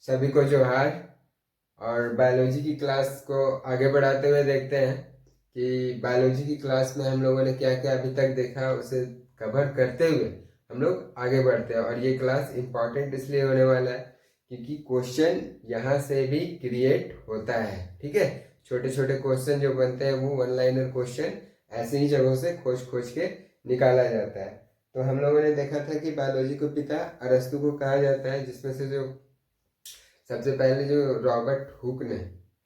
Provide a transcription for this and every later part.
सभी को जोहार। और बायोलॉजी की क्लास को आगे बढ़ाते हुए देखते हैं कि बायोलॉजी की क्लास में हम लोगों ने क्या क्या अभी तक देखा, उसे कवर करते हुए हम लोग आगे बढ़ते हैं। और ये क्लास इम्पॉर्टेंट इसलिए होने वाला है क्योंकि क्वेश्चन यहाँ से भी क्रिएट होता है। ठीक है, छोटे छोटे क्वेश्चन जो बनते हैं वो वन लाइनर क्वेश्चन ऐसे ही जगहों से खोज खोज के निकाला जाता है। तो हम लोगों ने देखा था कि बायोलॉजी को पिता अरस्तु को कहा जाता है, जिसमें से जो सबसे पहले जो रॉबर्ट हुक ने,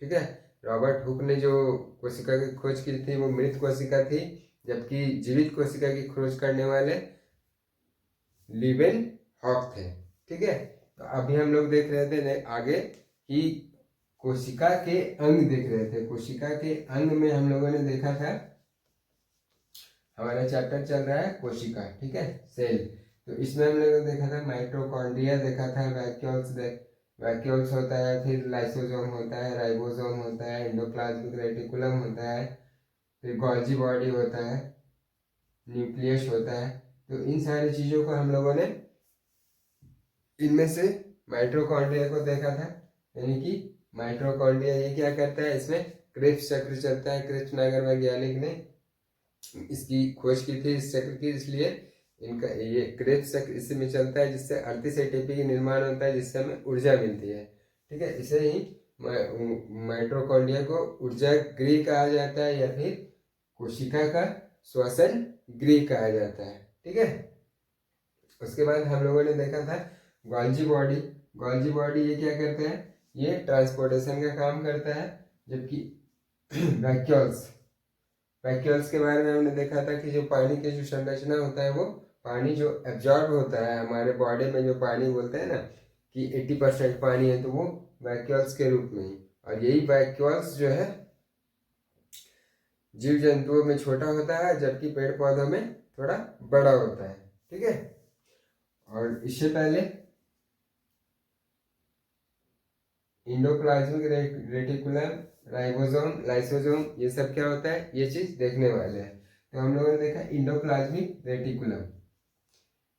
ठीक है, रॉबर्ट हुक ने जो कोशिका की खोज की थी वो मृत कोशिका थी, जबकि जीवित कोशिका की खोज करने वाले लिवेन हॉक थे। ठीक है, तो अभी हम लोग देख रहे थे आगे कि कोशिका के अंग देख रहे थे। कोशिका के अंग में हम लोगों ने देखा था, हमारा चैप्टर चल रहा है कोशिका, ठीक है, सेल। तो इसमें हम लोगों ने देखा था माइटोकॉन्ड्रिया देखा था, वैक्यूल्स होता है, फिर लाइसोसोम होता है, राइबोसोम होता है, एंडोप्लाज्मिक रेटिकुलम होता है, फिर गोल्जी बॉडी होता है, न्यूक्लियस होता है। तो इन सारी चीज़ों को हम लोगों ने इनमें से माइटोकॉन्ड्रिया को देखा था। यानी कि माइटोकॉन्ड्रिया ये क्या करता है, इसमें क्रिप्स चक्र चलता है। क्रिप्स नागर वैज्ञानिक ने इसकी खोज की थी, इस चक्र की, इसलिए इनका ये क्रिप्स चक्र इसी में चलता है, जिससे अड़तीस एटीपी का निर्माण होता है, जिससे हमें ऊर्जा मिलती है। ठीक है, इसे ही माइटोकॉन्ड्रिया को ऊर्जा गृह कहा जाता है, या फिर कोशिका का श्वसन गृह कहा जाता है। ठीक है, उसके बाद हम लोगों ने देखा था गोल्जी बॉडी। गोल्जी बॉडी ये क्या करता है, ये ट्रांसपोर्टेशन का काम करता है। जबकि वैक्यूल्स, वैक्यूल्स के बारे में हमने देखा था कि जो पानी की जो संरचना होता है, वो पानी जो एब्जॉर्ब होता है हमारे बॉडी में, जो पानी बोलते हैं ना कि 80% पानी है, तो वो वैक्यूल्स के रूप में ही। और यही वैक्यूल्स जो है जीव जंतुओं में छोटा होता है, जबकि पेड़ पौधों में थोड़ा बड़ा होता है। ठीक है, और इससे पहले इंडोप्लाज्मिक रेटिकुलम, राइबोसोम, लाइसोसोम, ये सब क्या होता है, ये चीज देखने वाले हैं। तो हम लोगों ने देखा इंडोप्लाज्मिक रेटिकुलम।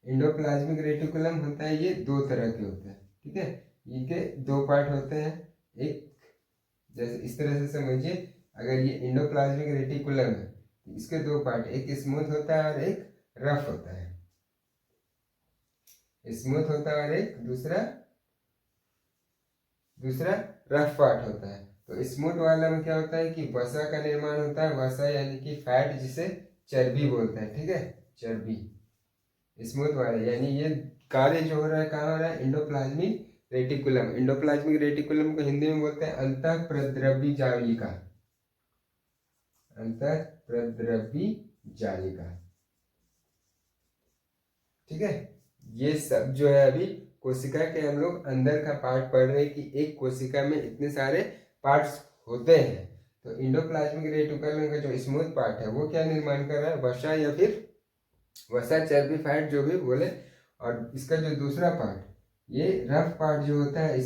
इंडोप्लाज्मिक रेटिकुलम होता है, ये दो तरह के होते हैं। ठीक है, इनके दो पार्ट होते हैं। एक जैसे इस तरह से समझिए, अगर ये इंडोप्लाज्मिक रेटिकुलम है तो इसके दो पार्ट, एक स्मूथ होता है और एक रफ होता है। स्मूथ होता है और एक दूसरा रफ पार्ट होता है। तो स्मूथ वाला में क्या होता है कि वसा का निर्माण होता है। वसा यानी कि फैट, जिसे चर्बी बोलते हैं। ठीक है, चर्बी। स्मूथ वाला यानी ये कार्य जो हो रहा है कहाँ हो रहा है, इंडोप्लाज्मिक रेटिकुलम। इंडोप्लाज्मिक रेटिकुलम को हिंदी में बोलते हैं अंतःप्रद्रवी जालिका। अंतःप्रद्रवी जालिका। ठीक है, ये सब जो है अभी कोशिका के हम लोग अंदर का पार्ट पढ़ रहे हैं कि एक कोशिका में इतने सारे पार्ट्स होते हैं। तो इंडोप्लाज्मिक रेटिकुलम का जो स्मूथ पार्ट है वो क्या निर्माण कर रहा है, वसा या फिर वसा, चर्बी, फैट जो भी बोले। और इसका जो दूसरा पार्ट, ये रफ पार्ट जो होता है,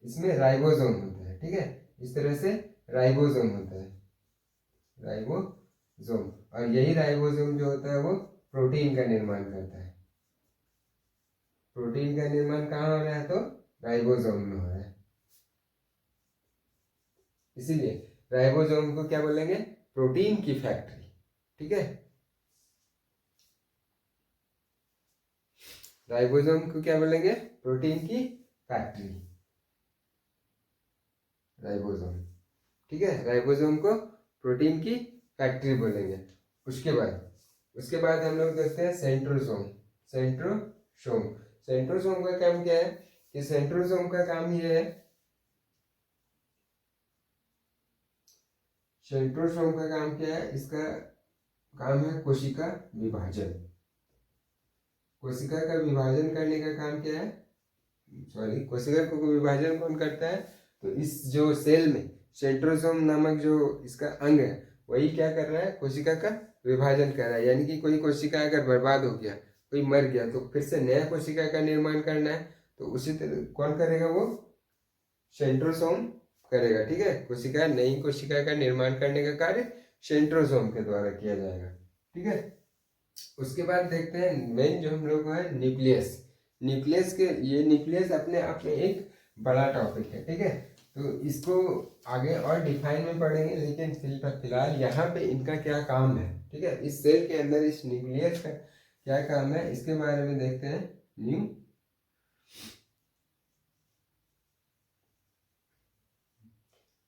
इसमें राइबोसोम होता है। ठीक है, इस तरह से राइबोसोम होता है, राइबोसोम। और यही राइबोसोम जो होता है वो प्रोटीन का निर्माण करता है। प्रोटीन का निर्माण कहाँ हो रहा है, तो राइबोसोम में हो रहा है। इसीलिए राइबोसोम को क्या बोलेंगे, प्रोटीन की फैक्ट्री। ठीक है, राइबोसोम को क्या बोलेंगे, प्रोटीन की फैक्ट्री, राइबोसोम। ठीक है, राइबोसोम को प्रोटीन की फैक्ट्री बोलेंगे। उसके बाद हम लोग देखते हैं सेंट्रोसोम। सेंट्रोसोम सेंट्रोसोम का काम क्या है कि सेंट्रोसोम का काम ये है, सेंट्रोसोम का काम क्या है, इसका काम है कोशिका विभाजन। कोशिका का विभाजन करने का काम क्या है, सॉरी, कोशिका को विभाजन कौन करता है, तो इस जो सेल में सेंट्रोसोम नामक जो इसका अंग है, वही क्या कर रहा है, कोशिका का विभाजन कर रहा है। यानी कि कोई कोशिका अगर बर्बाद हो गया, कोई मर गया, तो फिर से नया कोशिका का निर्माण करना है, तो उसी तरह कौन करेगा, वो सेंट्रोसोम करेगा। ठीक है, कोशिका, नई कोशिका का निर्माण करने का कार्य सेंट्रोसोम के द्वारा किया जाएगा। ठीक है, उसके बाद देखते हैं मेन जो हम लोग को है न्यूक्लियस। न्यूक्लियस के, ये न्यूक्लियस अपने आप में एक बड़ा टॉपिक है, ठीक है। तो इसको आगे और डिफाइन में पढ़ेंगे, लेकिन फिलहाल यहाँ पे इनका क्या काम है, ठीक है। इस सेल के अंदर इस न्यूक्लियस का क्या काम है, इसके बारे में देखते हैं।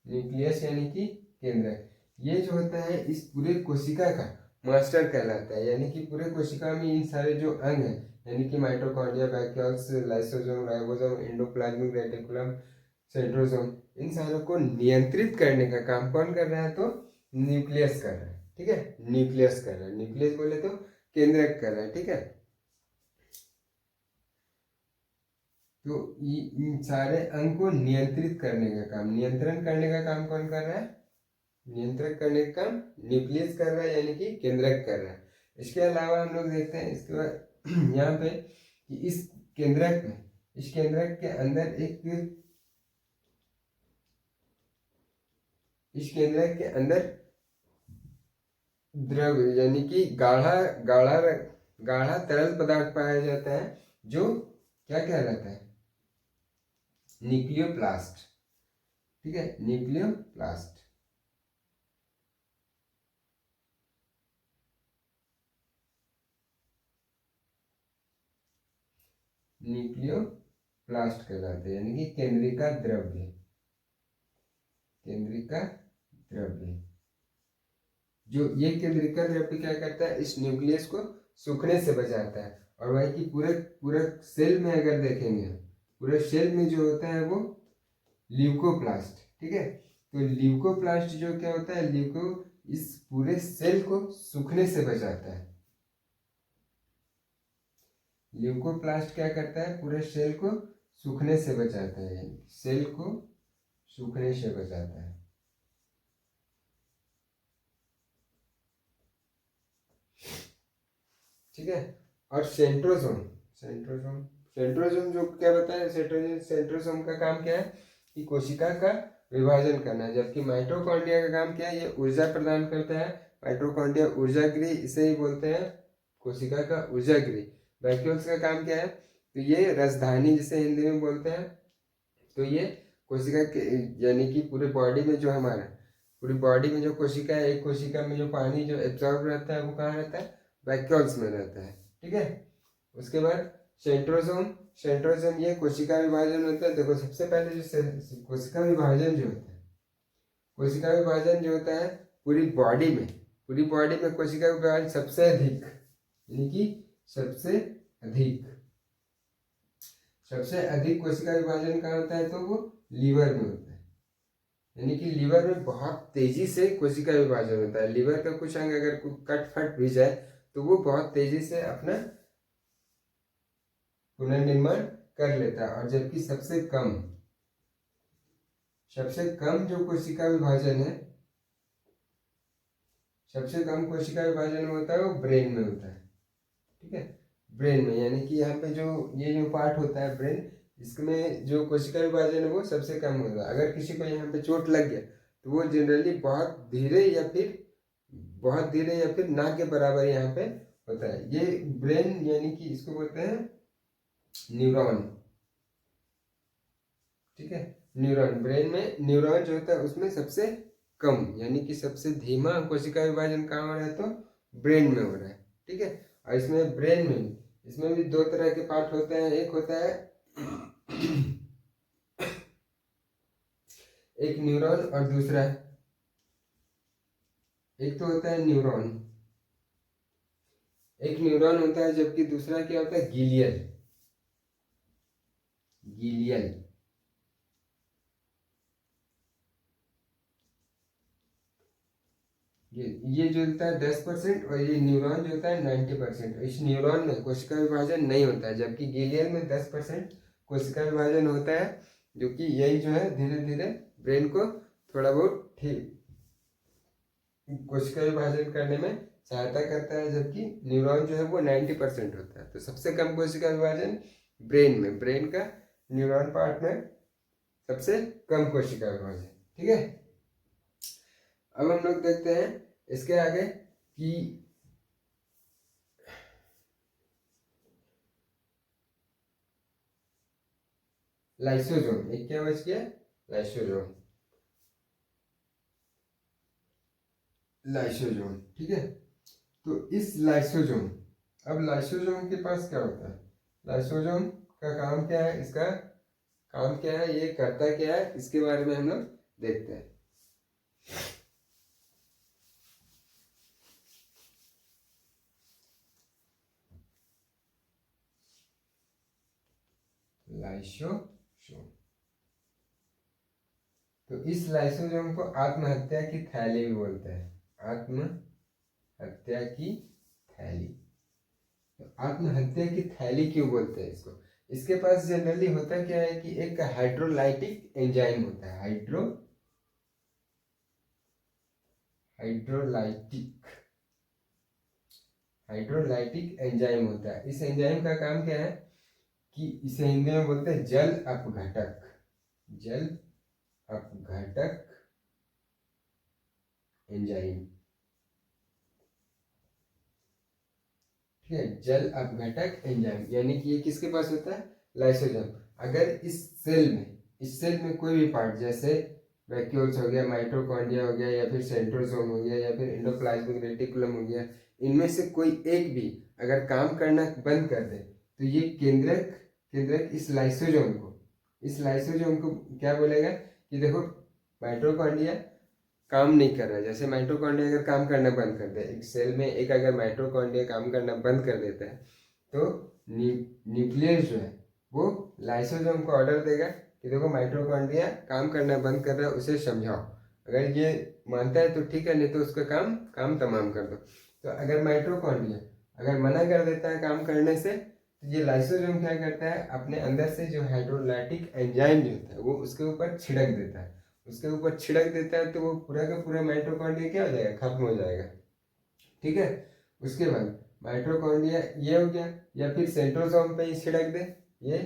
न्यूक्लियस यानी कि केंद्रक, ये जो होता है इस पूरे कोशिका का मास्टर कहलाता है, यानी कि पूरे कोशिका में इन सारे जो अंग हैं, यानी कि mitochondria, vacuoles, lysosome, ribosome, endoplasmic reticulum, centrosome, इन सारों को नियंत्रित करने का काम कौन कर रहा है, तो न्यूक्लियस कर रहा है, ठीक है। न्यूक्लियस कर रहा है, न्यूक्लियस बोले तो केंद्रक कर रहा है, ठीक है। तो इन सारे अंग को नियंत्रित करने का काम, नियंत्रण करने का काम कौन कर रहा है, नियंत्रण करने का काम न्यूक्लियस कर रहा है, यानी कि केंद्रक कर रहा है। इसके अलावा हम लोग देखते हैं इसके बाद यहाँ पे कि इस केंद्रक में, इस केंद्रक के अंदर इस केंद्रक के अंदर द्रव यानी कि गाढ़ा गाढ़ा गाढ़ा तरल पदार्थ पाया जाता है, जो क्या कहलाता है, न्यूक्लियोप्लास्ट, ठीक है, न्यूक्लियोप्लास्ट। न्यूक्लियोप्लास्ट कहलाते हैं, यानी कि केंद्रिका द्रव्य, केंद्रिका द्रव्य। जो ये केंद्रिका द्रव्य क्या करता है, इस न्यूक्लियस को सूखने से बचाता है। और वही कि पूरे पूरे सेल में अगर देखेंगे, पूरे सेल में जो होता है वो ल्यूकोप्लास्ट, ठीक है। तो ल्यूकोप्लास्ट जो क्या होता है, इस पूरे सेल को सूखने से बचाता है। ल्यूकोप्लास्ट क्या करता है, पूरे सेल को सूखने से बचाता है, यानी सेल को सूखने से बचाता है। ठीक है। और सेंट्रोसोम, सेंट्रोसोम जो क्या बताया, सेंट्रोसोम का काम क्या है कि कोशिका का विभाजन करना है, जबकि माइटोकॉन्ड्रिया का काम क्या है, ये ऊर्जा प्रदान करता है। माइटोकॉन्ड्रिया ऊर्जा गृह, इसे ही बोलते हैं कोशिका का ऊर्जा गृह। वैक्यूल्स का काम क्या है, तो ये रसधानी जिसे हिंदी में बोलते हैं। तो ये कोशिका के यानी कि पूरे बॉडी में जो हमारा पूरी बॉडी में जो कोशिका है, एक कोशिका में जो पानी जो एब्जॉर्ब रहता है वो कहाँ रहता है, वैक्यूल्स में रहता है, ठीक है। उसके बाद सेंट्रोसोम ये कोशिका विभाजन होता है। देखो सबसे पहले जो कोशिका विभाजन जो होता है, कोशिका विभाजन जो होता है पूरी बॉडी में कोशिका विभाजन सबसे अधिक, यानी कि सबसे अधिक कोशिका विभाजन कहाँ होता है, तो वो लीवर में होता है। यानी कि लीवर में बहुत तेजी से कोशिका विभाजन होता है। लीवर का कुछ अंग अगर कट फट भी जाए तो वो बहुत तेजी से अपना पुनर्निर्माण कर लेता है। और जबकि सबसे कम जो कोशिका विभाजन है, सबसे कम कोशिका विभाजन होता है वो ब्रेन में होता है, ठीक है। ब्रेन में, यानी कि यहाँ पे जो ये जो पार्ट होता है ब्रेन, इसमें जो कोशिका विभाजन है वो सबसे कम होता है। अगर किसी को यहाँ पे चोट लग गया तो वो जनरली बहुत धीरे या फिर ना के बराबर यहाँ पे होता है। ये ब्रेन यानी कि इसको बोलते हैं न्यूरॉन, ठीक है। न्यूरॉन, ब्रेन में न्यूरॉन जो होता है उसमें सबसे कम यानी कि सबसे धीमा कोशिका विभाजन कहाँ हो रहा है, तो ब्रेन में हो रहा है, ठीक है। और इसमें ब्रेन में इसमें भी दो तरह के पार्ट होते हैं। एक होता है एक न्यूरॉन और दूसरा, एक तो होता है न्यूरॉन, एक न्यूरॉन होता है, जबकि दूसरा क्या होता है, गिलियल। ये जो होता है 10% और ये न्यूरॉन जो होता है 90%। इस न्यूरॉन में कोशिका विभाजन नहीं होता है, जबकि गिलियल में 10% कोशिका विभाजन होता है, जो कि यही जो है धीरे धीरे ब्रेन को थोड़ा बहुत ठीक कोशिका विभाजन करने में सहायता करता है। जबकि न्यूरॉन जो है वो 90% होता है। तो सबसे कम कोशिका विभाजन ब्रेन में, ब्रेन का न्यूरॉन पार्ट में सबसे कम कोशिका विभाजन, ठीक है। अब हम लोग देखते हैं इसके आगे कि लाइसोसोम, एक क्या बच गया, लाइसोसोम, लाइसोसोम, ठीक है। तो इस लाइसोसोम, अब लाइसोसोम के पास क्या होता है, लाइसोसोम का काम क्या है, इसका काम क्या है, ये करता क्या है, इसके बारे में हम लोग देखते हैं। लाइसोसोम, तो इस लाइसोसोम को आत्महत्या की थैली भी बोलते हैं, आत्महत्या की थैली। तो आत्महत्या की थैली क्यों बोलते हैं इसको, इसके पास जनरली होता क्या है कि एक हाइड्रोलाइटिक एंजाइम होता है, हाइड्रोलाइटिक हाइड्रोलाइटिक एंजाइम होता है। इस एंजाइम का काम क्या है कि इसे हिंदी में बोलते हैं जल अपघटक, जल अपघटक एंजाइम, ठीक है, जल अपघटक एंजाइम, यानी कि ये किसके पास होता है, लाइसोसोम। अगर इस सेल में कोई भी पार्ट, जैसे वैक्यूल्स हो गया, माइटोकॉन्ड्रिया हो गया, या फिर सेंट्रोसोम हो गया, या फिर एंडोप्लाज्मिक रेटिकुलम हो गया, इनमें से कोई एक भी अगर काम करना बंद कर दे तो ये केंद्रक इस लाइसोसोम को क्या बोलेगा कि देखो माइटोकॉन्ड्रिया काम नहीं कर रहा है। जैसे माइटोकॉन्ड्रिया अगर काम करना बंद कर दे, एक सेल में एक अगर माइटोकॉन्ड्रिया काम करना बंद कर देता है तो न्यूक्लियस जो है वो लाइसोसोम को ऑर्डर देगा कि देखो माइटोकॉन्ड्रिया काम करना बंद कर रहा है, उसे समझाओ। अगर ये मानता है तो ठीक है, नहीं तो उसका काम तमाम कर दो। तो अगर माइटोकॉन्ड्रिया अगर मना कर देता है काम करने से, तो ये लाइसोसोम क्या करता है, अपने अंदर से जो हाइड्रोलाइटिक एंजाइम जो होता है वो उसके ऊपर छिड़क देता है, तो वो पूरा का पूरा माइटोकॉन्ड्रिया क्या हो जाएगा, खत्म हो जाएगा, ठीक है। उसके बाद माइटोकॉन्ड्रिया ये हो गया, या फिर सेंट्रोसोम पे ही छिड़क दे, ये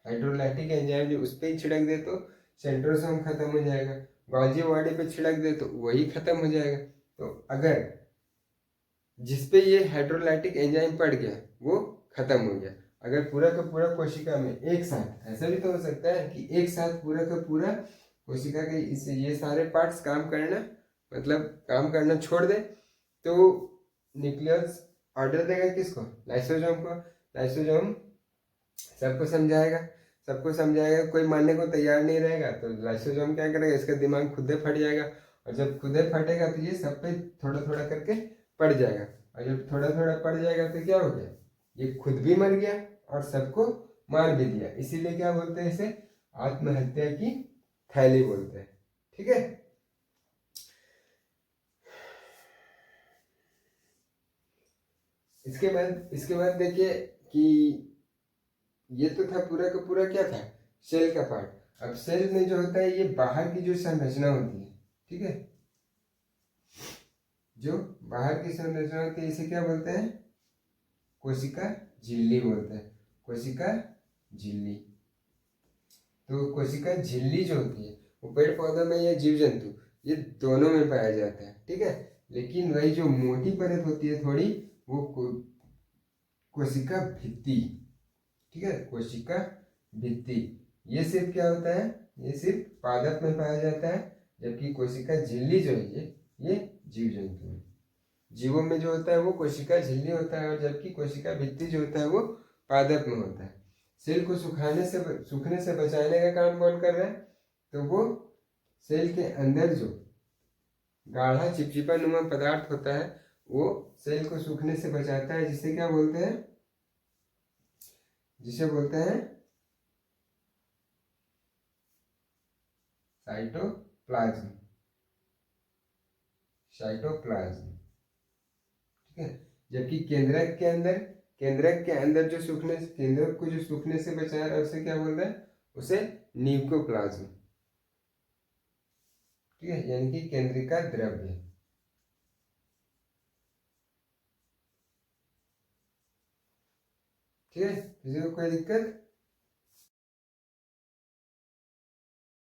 हाइड्रोलाइटिक एंजाइम जो उस पर ही छिड़क दे तो सेंट्रोसोम खत्म हो जाएगा, गॉल्जी बॉडी पे छिड़क दे तो वही खत्म हो जाएगा। तो अगर जिसपे ये हाइड्रोलाइटिक एंजाइम पड़ गया वो खत्म हो गया। अगर पूरा का पूरा कोशिका में एक साथ, ऐसा भी तो हो सकता है कि एक साथ पूरा का पूरा कोशिका के इससे ये सारे पार्ट्स काम करना, मतलब काम करना छोड़ दे, तो न्यूक्लियस ऑर्डर देगा किसको, लाइसोसोम को। लाइसोसोम सबको समझाएगा, कोई मानने को तैयार नहीं रहेगा तो लाइसोसोम क्या करेगा, इसका दिमाग खुद फट जाएगा, और जब खुद फटेगा तो ये सब पे थोड़ा थोड़ा करके पड़ जाएगा, और जब थोड़ा थोड़ा पड़ जाएगा तो क्या हो गया, ये खुद भी मर गया और सबको मार भी दिया। इसीलिए क्या बोलते हैं, इसे आत्महत्या की थैली बोलते हैं, ठीक है। इसके बाद देखिए कि ये तो था पूरा का पूरा क्या था, सेल का पार्ट। अब सेल में जो होता है, ये बाहर की जो संरचना होती है, ठीक है, जो बाहर की संरचना होती है इसे क्या बोलते हैं, कोशिका झिल्ली बोलते हैं, कोशिका झिल्ली। तो कोशिका झिल्ली जो होती है वो पेड़ पौधों में या जीव जंतु ये दोनों में पाया जाता है, ठीक है। लेकिन वही जो मोटी परत होती है थोड़ी, वो कोशिका भित्ति, ठीक है, कोशिका भित्ति, ये सिर्फ क्या होता है, ये सिर्फ पादप में पाया जाता है। जबकि कोशिका झिल्ली जो है ये जीव जंतु है, जीवों में जो होता है वो कोशिका झिल्ली होता है, और जबकि कोशिका भित्ति जो होता है वो पादप में होता है। सेल को सूखने से बचाने का काम कौन कर रहा है, तो वो सेल के अंदर जो गाढ़ा चिपचिपा नुमा पदार्थ होता है वो सेल को सूखने से बचाता है, जिसे क्या बोलते हैं, जिसे बोलते हैं साइटोप्लाज्म, ठीक है। जबकि केंद्रक के अंदर जो केंद्रक को जो सूखने से बचा रहा है उसे क्या बोल रहा है, उसे न्यूक्लियोप्लाज्म, ठीक है, यानी कि केंद्रिका द्रव्य, ठीक है। किसी को कोई दिक्कत?